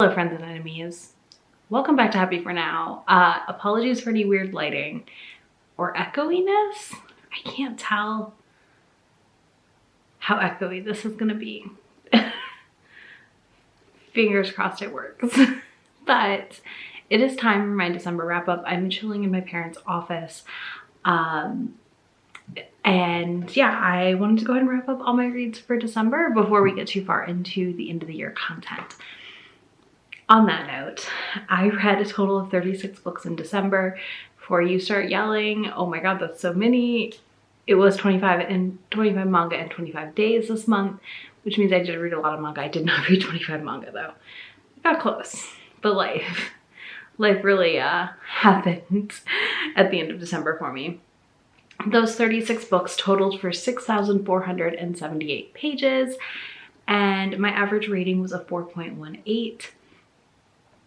Hello friends and enemies, welcome back to Happy For Now. Apologies for any weird lighting or echoiness. I can't tell how echoey this is gonna be. Fingers crossed it works. But it is time for my December wrap up. I'm chilling in my parents' office. And yeah, I wanted to go ahead and wrap up all my reads for December before we get too far into the end of the year content. On that note, I read a total of 36 books in December. Before you start yelling, oh my god, that's so many. It was 25 manga in 25 days this month, which means I did read a lot of manga. I did not read 25 manga though. I got close, but life really happened at the end of December for me. Those 36 books totaled for 6,478 pages, and my average rating was a 4.18.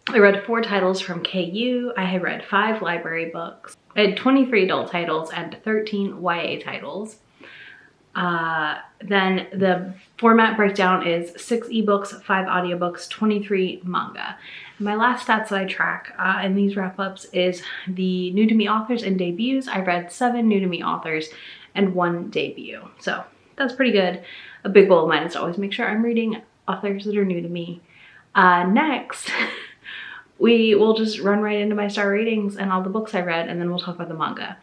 I read 4 titles from KU. I had read 5 library books. I had 23 adult titles and 13 YA titles. Then the format breakdown is 6 ebooks, 5 audiobooks, 23 manga. And my last stats that I track in these wrap-ups is the new to me authors and debuts. I read 7 new to me authors and 1 debut. So that's pretty good. A big goal of mine is to always make sure I'm reading authors that are new to me. Next, we will just run right into my star ratings and all the books I read, and then we'll talk about the manga.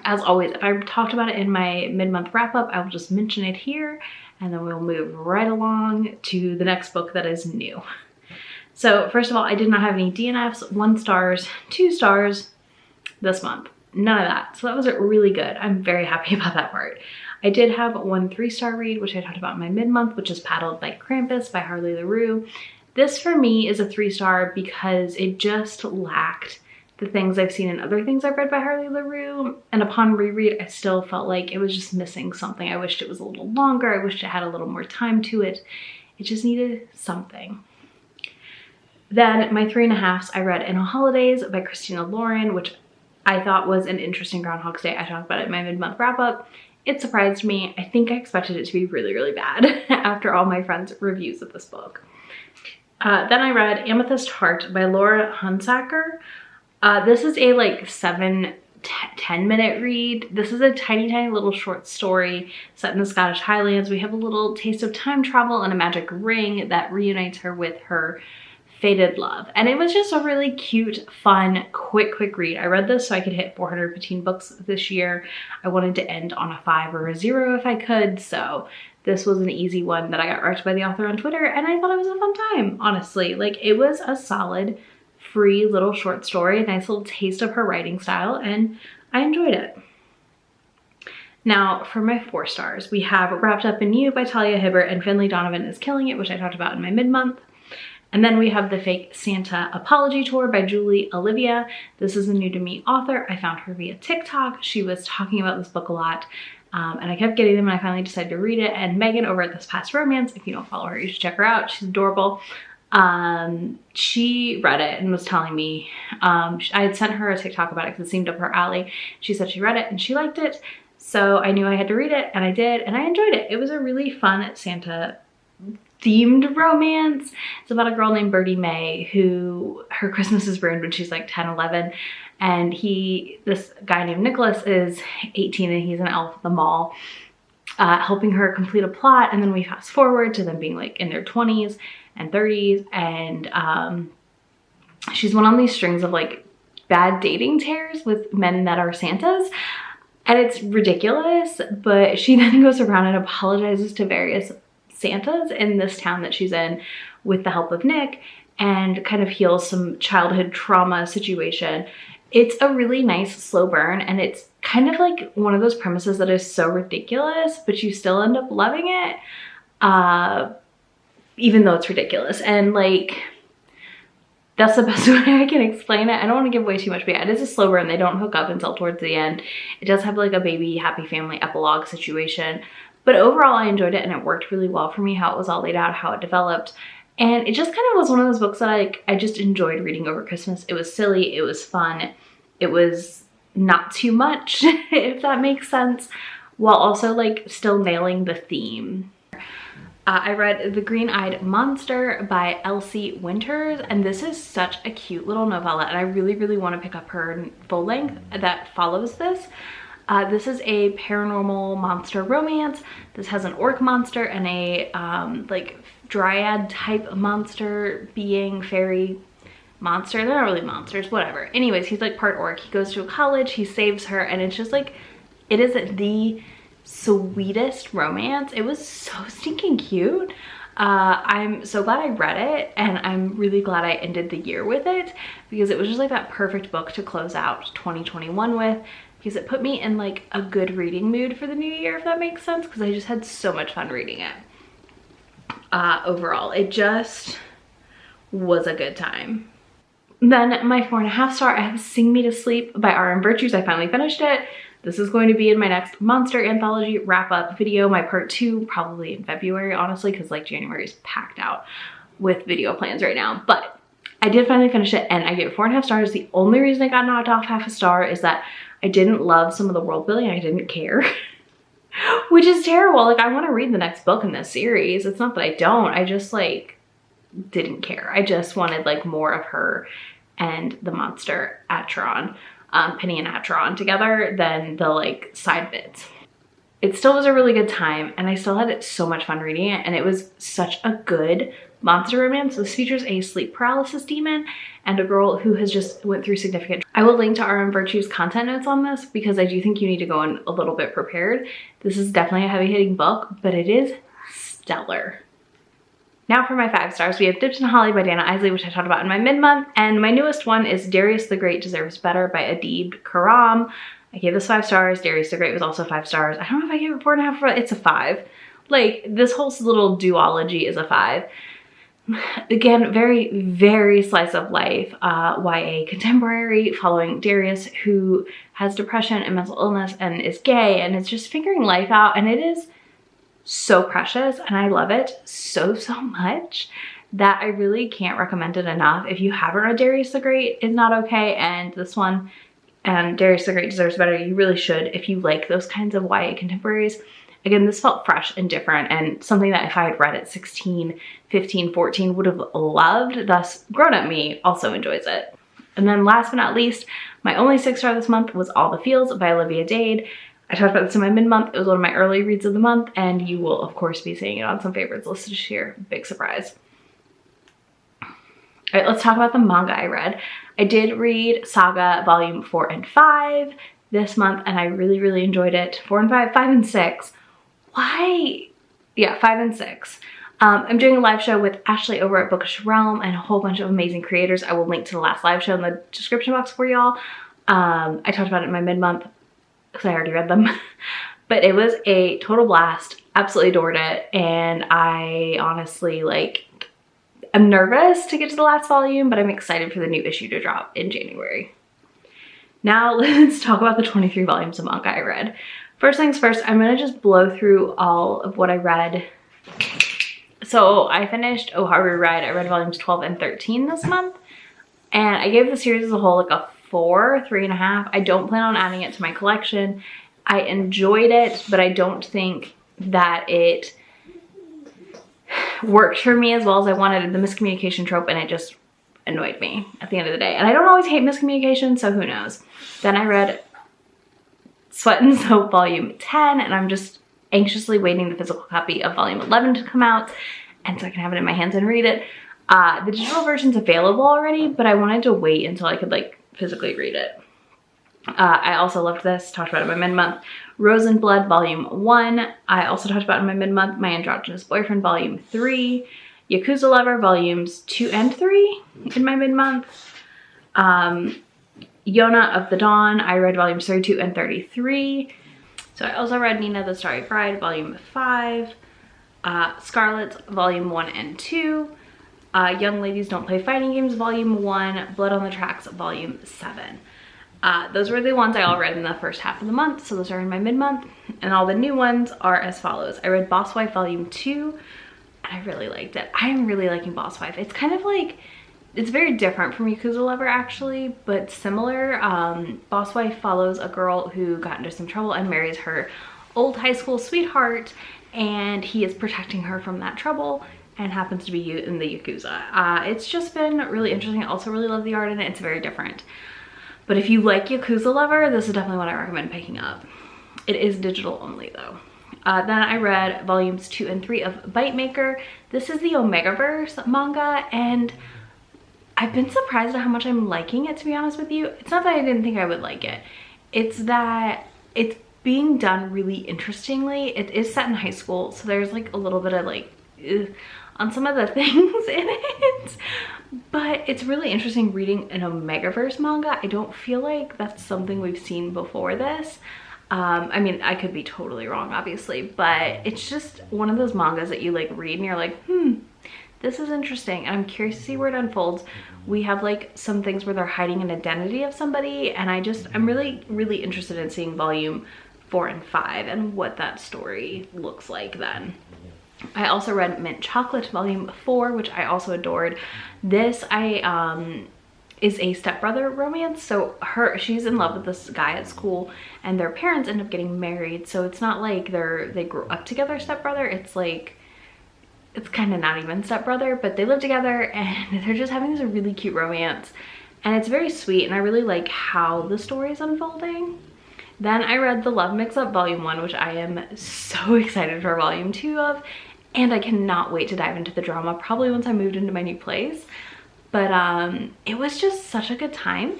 As always, if I talked about it in my mid-month wrap-up, I will just mention it here, and then we'll move right along to the next book that is new. So first of all, I did not have any DNFs, 1 stars, 2 stars this month. None of that. So that was really good. I'm very happy about that part. I did have 1 3-star read, which I talked about in my mid-month, which is Paddled Like Krampus by Harley LaRue. This for me is a 3-star because it just lacked the things I've seen in other things I've read by Harley LaRue. And upon reread, I still felt like it was just missing something. I wished it was a little longer. I wished it had a little more time to it. It just needed something. Then my 3.5s, I read In a Holidays by Christina Lauren, which I thought was an interesting Groundhog's Day. I talked about it in my mid-month wrap-up. It surprised me. I think I expected it to be really, really bad after all my friends' reviews of this book. Then I read Amethyst Heart by Laura Hunsaker. This is a like 7-10 minute read. This is a tiny little short story set in the Scottish Highlands. We have a little taste of time travel and a magic ring that reunites her with her fated love. And it was just a really cute, fun, quick read. I read this so I could hit 415 books this year. I wanted to end on a 5 or a 0 if I could, so this was an easy one that I got read by the author on Twitter, and I thought it was a fun time, honestly. Like, it was a solid, free little short story, a nice little taste of her writing style, and I enjoyed it. Now, for my 4 stars, we have Wrapped Up in You by Talia Hibbert and Finley Donovan is Killing It, which I talked about in my mid-month. And then we have The Fake Santa Apology Tour by Julie Olivia. This is a new to me author. I found her via TikTok. She was talking about this book a lot. And I kept getting them, and I finally decided to read it. And Megan over at This Past Romance, if you don't follow her, you should check her out. She's adorable. She read it and was telling me, I had sent her a TikTok about it because it seemed up her alley. She said she read it and she liked it. So I knew I had to read it, and I did, and I enjoyed it. It was a really fun Santa themed romance. It's about a girl named Birdie Mae who her Christmas is ruined when she's like 10, 11. And this guy named Nicholas is 18 and he's an elf at the mall, helping her complete a plot. And then we fast forward to them being like in their 20s and 30s. And she's went on these strings of like bad dating tears with men that are Santas. And it's ridiculous, but she then goes around and apologizes to various Santas in this town that she's in with the help of Nick, and kind of heals some childhood trauma situation. It's a really nice slow burn, and it's kind of like one of those premises that is so ridiculous, but you still end up loving it, even though it's ridiculous. And like, that's the best way I can explain it. I don't want to give away too much, but yeah, it is a slow burn. They don't hook up until towards the end. It does have like a baby happy family epilogue situation, but overall I enjoyed it, and it worked really well for me, how it was all laid out, how it developed. And it just kind of was one of those books that I just enjoyed reading over Christmas. It was silly, it was fun, it was not too much, if that makes sense, while also like still nailing the theme. I read The Green-Eyed Monster by Elsie Winters, and this is such a cute little novella, and I really, really want to pick up her full length that follows this. This is a paranormal monster romance. This has an orc monster and a like dryad type monster being fairy monster. They're not really monsters, whatever. Anyways, he's like part orc. He goes to a college, he saves her, and it's just like, it is the sweetest romance. It was so stinking cute. I'm so glad I read it, and I'm really glad I ended the year with it, because it was just like that perfect book to close out 2021 with, because it put me in like a good reading mood for the new year, if that makes sense, because I just had so much fun reading it. Overall, it just was a good time. Then my 4.5 star, I have Sing Me to Sleep by Romancebooktuber. I finally finished it. This is going to be in my next monster anthology wrap up video, my part 2, probably in February, honestly, because like January is packed out with video plans right now. But I did finally finish it, and I gave it 4.5 stars. The only reason I got knocked off 0.5 star is that I didn't love some of the world building. I didn't care, which is terrible. Like, I want to read the next book in this series. It's not that I don't. I just like didn't care. I just wanted like more of her and the monster Atron. Penny and Atron together than the like side bits. It still was a really good time, and I still had so much fun reading it, and it was such a good monster romance. This features a sleep paralysis demon and a girl who has just went through significant. I will link to Romancebooktuber's content notes on this, because I do think you need to go in a little bit prepared. This is definitely a heavy hitting book, but it is stellar. Now for my 5 stars, we have Dipped in Holly by Dana Isley, which I talked about in my mid-month, and my newest one is Darius the Great Deserves Better by Adib Karam. I gave this 5 stars. Darius the Great was also 5 stars. I don't know if I gave it 4.5, but it's a 5. Like, this whole little duology is a 5. Again, very, very slice of life, YA contemporary, following Darius, who has depression and mental illness and is gay, and is just figuring life out, and it is so precious, and I love it so much that I really can't recommend it enough. If you haven't read Darius the Great Is Not Okay, and this one and Darius the Great Deserves Better, you really should if you like those kinds of YA contemporaries. Again, this felt fresh and different, and something that if I had read at 16, 15, 14 would have loved, thus grown-up me also enjoys it. And then last but not least, my only 6 star this month was All the Fields by Olivia Dade. I talked about this in my mid-month. It was one of my early reads of the month, and you will of course be seeing it on some favorites list this year. Big surprise. All right, let's talk about the manga I read. I did read Saga volume 4 and 5 this month, and I really, really enjoyed it. 4 and 5, 5 and 6. Why? Yeah, 5 and 6. I'm doing a live show with Ashley over at Bookish Realm and a whole bunch of amazing creators. I will link to the last live show in the description box for y'all. I talked about it in my mid-month because I already read them, but it was a total blast. Absolutely adored it, and I honestly I'm nervous to get to the last volume, but I'm excited for the new issue to drop in January. Now let's talk about the 23 volumes of manga I read. First things first, I'm gonna just blow through all of what I read. So I finished Oh Harvey Ride. I read volumes 12 and 13 this month, and I gave the series as a whole like a 4, 3.5. I don't plan on adding it to my collection. I enjoyed it, but I don't think that it worked for me as well as I wanted. The miscommunication trope, and it just annoyed me at the end of the day. And I don't always hate miscommunication, so who knows. Then I read Sweat and Soap volume 10, and I'm just anxiously waiting the physical copy of volume 11 to come out, and so I can have it in my hands and read it. The digital version's available already, but I wanted to wait until I could physically read it. I also loved this, talked about it in my mid-month. Rose and Blood volume 1. I also talked about in my mid-month. My Androgynous Boyfriend volume 3. Yakuza Lover volumes 2 and 3 in my mid-month. Yona of the Dawn, I read volumes 32 and 33. So I also read Nina the Starry Bride volume 5. Scarlet's volume 1 and 2. Young Ladies Don't Play Fighting Games volume 1. Blood on the Tracks volume 7. Those were the ones I all read in the first half of the month, so those are in my mid-month. And all the new ones are as follows. I read Boss Wife volume 2, and I really liked it. I am really liking Boss Wife. It's kind of it's very different from Yakuza Lover actually, but similar. Boss Wife follows a girl who got into some trouble and marries her old high school sweetheart, and he is protecting her from that trouble and happens to be in the Yakuza. It's just been really interesting. I also really love the art in it. It's very different. But if you like Yakuza Lover, this is definitely what I recommend picking up. It is digital only though. Then I read volumes 2 and 3 of Bite Maker. This is the Omegaverse manga, and I've been surprised at how much I'm liking it, to be honest with you. It's not that I didn't think I would like it. It's that it's being done really interestingly. It is set in high school, so there's like a little bit of like on some of the things in it. But it's really interesting reading an Omegaverse manga. I don't feel like that's something we've seen before this. I mean, I could be totally wrong, obviously, but it's just one of those mangas that you like read and you're like, this is interesting, and I'm curious to see where it unfolds. We have like some things where they're hiding an identity of somebody, and I'm really interested in seeing volume 4 and 5 and what that story looks like then. I also read Mint Chocolate volume 4, which I also adored. This is a stepbrother romance. So she's in love with this guy at school, and their parents end up getting married. So it's not like they grew up together stepbrother. It's like, it's kind of not even stepbrother, but they live together and they're just having this really cute romance. And it's very sweet, and I really like how the story is unfolding. Then I read The Love Mix-Up volume 1, which I am so excited for volume 2 of. And I cannot wait to dive into the drama, probably once I moved into my new place. But it was just such a good time.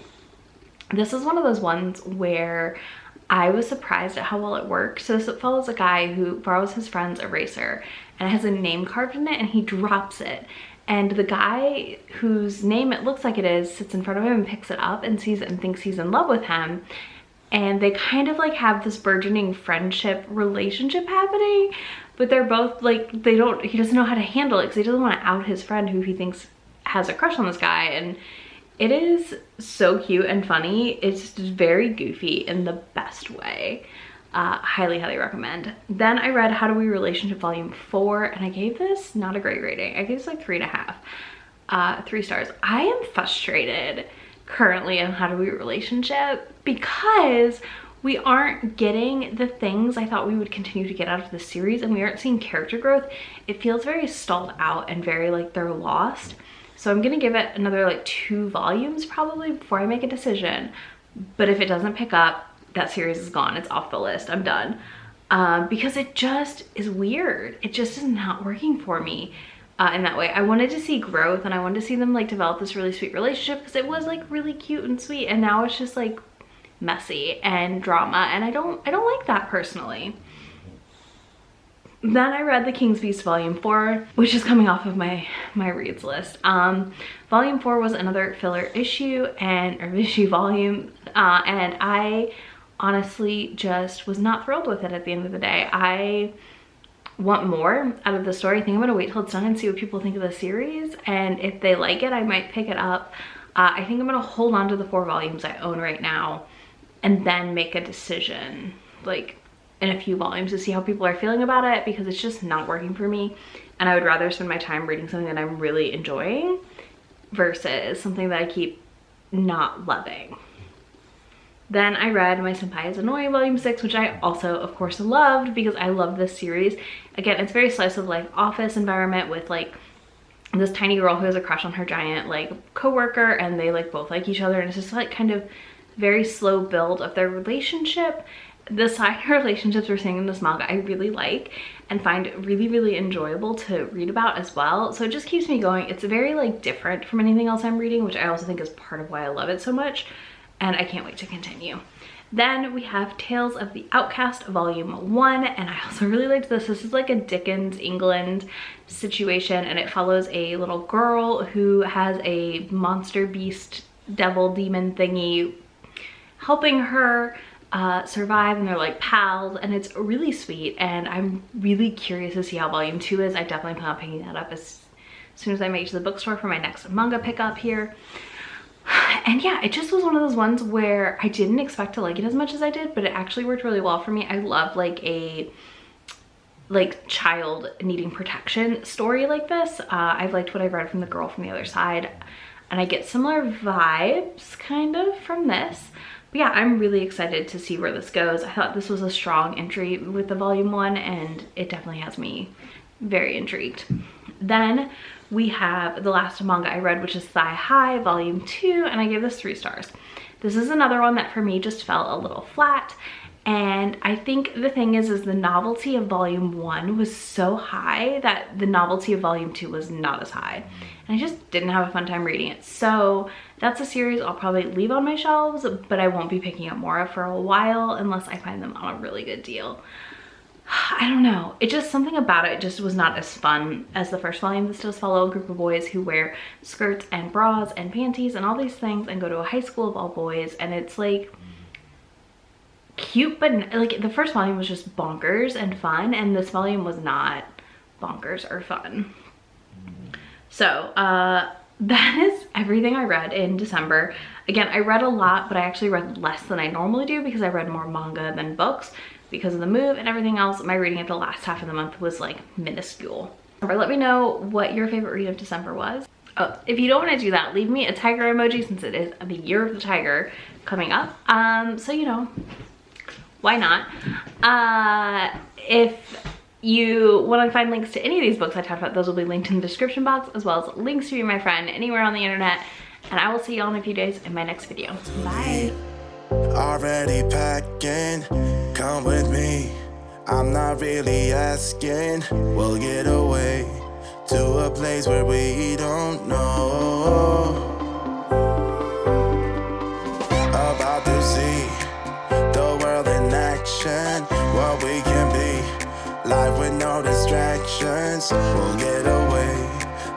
This is one of those ones where I was surprised at how well it worked. So this follows a guy who borrows his friend's eraser, and it has a name carved in it, and he drops it. And the guy whose name it looks like it is sits in front of him and picks it up and sees it and thinks he's in love with him. And they kind of like have this burgeoning friendship relationship happening, but they're both like, he doesn't know how to handle it because he doesn't want to out his friend who he thinks has a crush on this guy. And it is so cute and funny. It's just very goofy in the best way. Highly recommend. Then I read How Do We Relationship volume 4, and I gave this not a great rating. I gave this like 3.5, 3 stars. I am frustrated currently on How Do We Relationship because we aren't getting the things I thought we would continue to get out of the series, and we aren't seeing character growth. It feels very stalled out and very like they're lost. So I'm gonna give it another like 2 volumes probably before I make a decision. But if it doesn't pick up, that series is gone. It's off the list. I'm done. Because it just is weird. It just is not working for me in that way. I wanted to see growth, and I wanted to see them like develop this really sweet relationship because it was like really cute and sweet, and now it's just like messy and drama, and I don't like that personally. Then I read The King's Beast volume 4, which is coming off of my reads list. Volume 4 was another filler issue or issue volume, and I honestly just was not thrilled with it at the end of the day. I want more out of the story. I think I'm gonna wait till it's done and see what people think of the series, and if they like it, I might pick it up. I think I'm gonna hold on to the 4 volumes I own right now and then make a decision like in a few volumes to see how people are feeling about it, because it's just not working for me, and I would rather spend my time reading something that I'm really enjoying versus something that I keep not loving. Then I read My Senpai is Annoying volume 6, which I also of course loved because I love this series. Again, it's very slice of life office environment with like this tiny girl who has a crush on her giant like co-worker, and they like both like each other, and it's just like kind of very slow build of their relationship. The side relationships we're seeing in this manga I really like and find really enjoyable to read about as well. So it just keeps me going. It's very like different from anything else I'm reading, which I also think is part of why I love it so much, and I can't wait to continue. Then we have Tales of the Outcast volume 1, and I also really liked this. This is like a Dickens England situation, and it follows a little girl who has a monster beast devil demon thingy helping her survive, and they're like pals, and it's really sweet, and I'm really curious to see how volume 2 is. I definitely plan on picking that up as soon as I make it to the bookstore for my next manga pickup here. And yeah, it just was one of those ones where I didn't expect to like it as much as I did, but it actually worked really well for me. I love like a child needing protection story like this. I've liked what I've read from The Girl from the Other Side, and I get similar vibes kind of from this. But yeah, I'm really excited to see where this goes. I thought this was a strong entry with the volume 1, and it definitely has me very intrigued. Then we have the last manga I read, which is Thigh High volume 2, and I gave this 3 stars. This is another one that for me just felt a little flat. And I think the thing is the novelty of volume 1 was so high that the novelty of volume 2 was not as high. And I just didn't have a fun time reading it. So that's a series I'll probably leave on my shelves, but I won't be picking up more of for a while unless I find them on a really good deal. I don't know. It just, something about it just was not as fun as the first volume. This does follow a group of boys who wear skirts and bras and panties and all these things and go to a high school of all boys, and it's like cute, but like the first volume was just bonkers and fun, and this volume was not bonkers or fun. So that is everything I read in December. Again, I read a lot, but I actually read less than I normally do because I read more manga than books because of the move and everything else. My reading at the last half of the month was like minuscule. Let me know what your favorite read of December was. Oh, if you don't want to do that, leave me a tiger emoji since it is the year of the tiger coming up. So you know, why not? If you want to find links to any of these books I talked about, those will be linked in the description box, as well as links to be my friend anywhere on the internet. And I will see you all in a few days in my next video. Bye. Already packing, come with me. I'm not really asking. We'll get away to a place where we don't know. About to see the world in action, what we can be, life with no distractions. We'll get